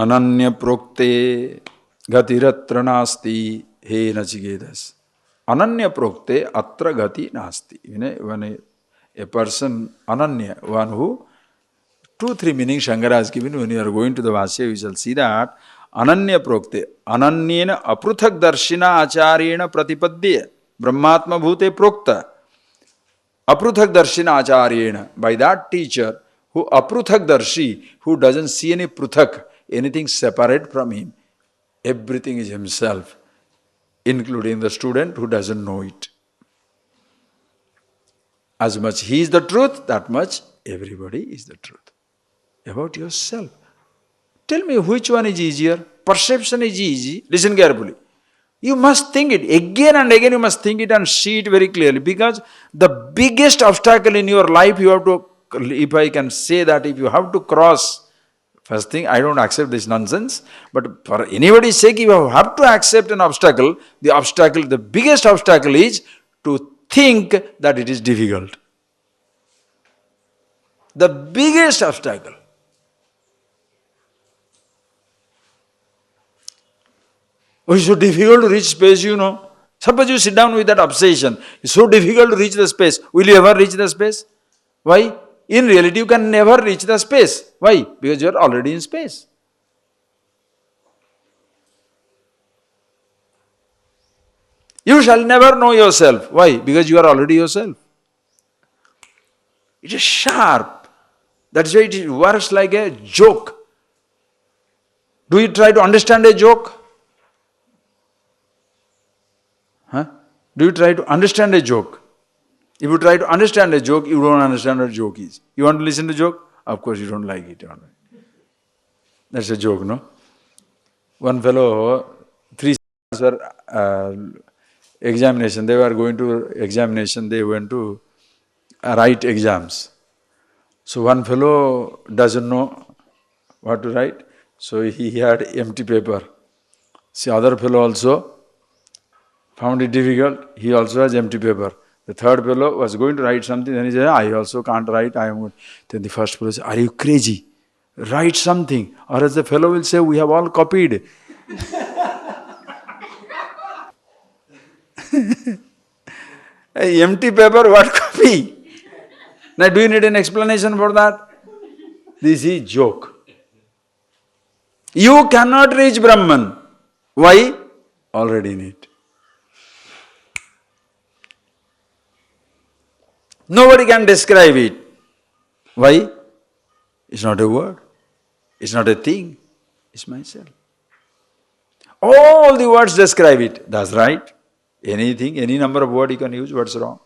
Ananya prokte gatiratra nasti he Nachiketas. Ananya prokte atra gati nasti. You know, when a person, Ananya, one who, 2-3 meanings Shankara has given. When you are going to the Vasya, you shall see that. Ananya prokte, ananyena apruthak darshina acharyena pratipadya, brahmatma bhute prokta. Apruthak darshina acharyena, by that teacher, who apruthak darshi, who doesn't see any pruthak, anything separate from him. Everything is himself, including the student who doesn't know it. As much he is the truth, that much everybody is the truth. About yourself. Tell me which one is easier? Perception is easy. Listen carefully. You must think it. Again and again you must think it and see it very clearly. Because the biggest obstacle in your life you have to, if I can say that, if you have to cross, first thing, I don't accept this nonsense. But for anybody's sake, if you have to accept an obstacle, the biggest obstacle is to think that it is difficult. The biggest obstacle. Oh, it's so difficult to reach space, you know. Suppose you sit down with that obsession. It's so difficult to reach the space. Will you ever reach the space? Why? In reality, you can never reach the space. Why? Because you are already in space. You shall never know yourself. Why? Because you are already yourself. It is sharp. That's why it works like a joke. Do you try to understand a joke? Do you try to understand a joke? If you try to understand a joke, you don't understand what a joke is. You want to listen to a joke? Of course you don't like it. That's a joke, no? One fellow, 3 were examination, they were going to examination, they went to write exams. So one fellow doesn't know what to write, so he had empty paper. See, other fellow also found it difficult, he also has empty paper. The third fellow was going to write something, then he said, I also can't write, I am good. Then the first fellow said, are you crazy? Write something, or else the fellow will say, we have all copied. Empty paper, what copy? Now do you need an explanation for that? This is joke. You cannot reach Brahman. Why? Already in it. Nobody can describe it. Why? It's not a word. It's not a thing. It's myself. All the words describe it. That's right. Anything, any number of words you can use, what's wrong?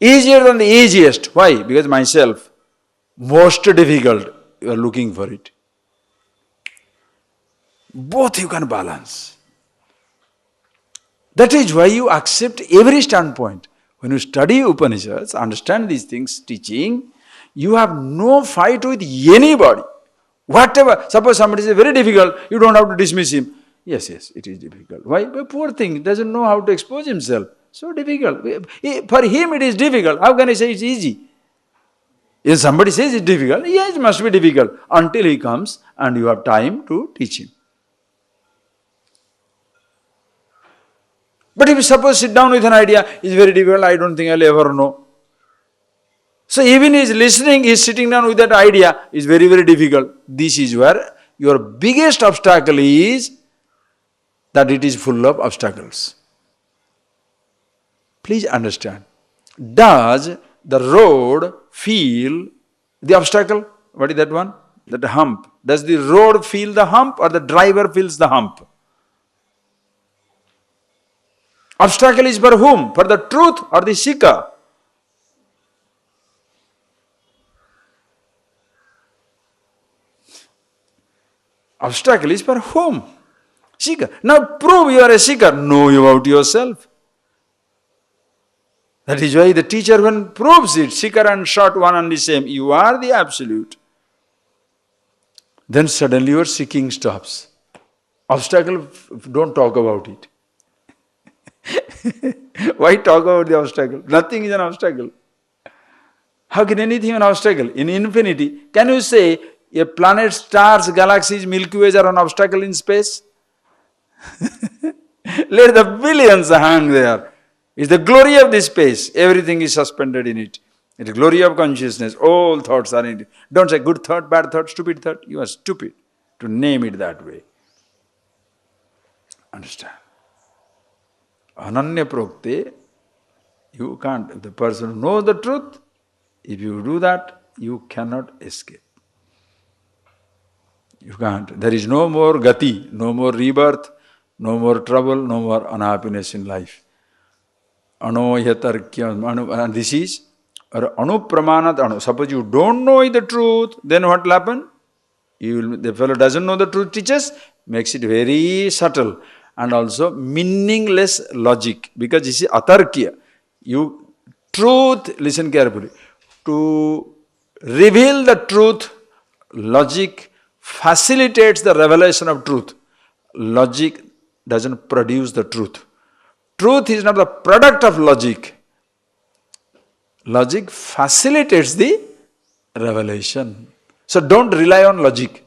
Easier than the easiest. Why? Because myself. Most difficult. You are looking for it. Both you can balance. That is why you accept every standpoint. When you study Upanishads, understand these things, teaching, you have no fight with anybody. Whatever, suppose somebody is very difficult, you don't have to dismiss him. Yes, it is difficult. Why? But poor thing, doesn't know how to expose himself. So difficult. For him it is difficult. How can I say it's easy? If somebody says it's difficult, yes, it must be difficult. Until he comes and you have time to teach him. But if you suppose sit down with an idea, it's very difficult, I don't think I'll ever know. So even he is listening, he is sitting down with that idea, is very, very difficult. This is where your biggest obstacle is that it is full of obstacles. Please understand. Does the road feel the obstacle? What is that one? That hump. Does the road feel the hump or the driver feels the hump? Obstacle is for whom? For the truth or the seeker? Obstacle is for whom? Seeker. Now prove you are a seeker. Know about yourself. That is why the teacher when proves it, seeker and sought one and the same, you are the absolute. Then suddenly your seeking stops. Obstacle, don't talk about it. Why talk about the obstacle? Nothing is an obstacle. How can anything be an obstacle? In infinity, can you say a planet, stars, galaxies, Milky Ways are an obstacle in space? Let the billions hang there. It's the glory of this space. Everything is suspended in it. It's the glory of consciousness. All thoughts are in it. Don't say good thought, bad thought, stupid thought. You are stupid to name it that way. Understand? Ananya prokte, you can't. If the person knows the truth, if you do that, you cannot escape. You can't. There is no more gati, no more rebirth, no more trouble, no more unhappiness in life. And this is anupramanat anu. Suppose you don't know the truth, then what will happen? The fellow doesn't know the truth, teaches, makes it very subtle and also meaningless logic. Because this is atarkya. Truth, listen carefully. To reveal the truth, logic facilitates the revelation of truth. Logic doesn't produce the truth. Truth is not the product of logic. Logic facilitates the revelation. So don't rely on logic.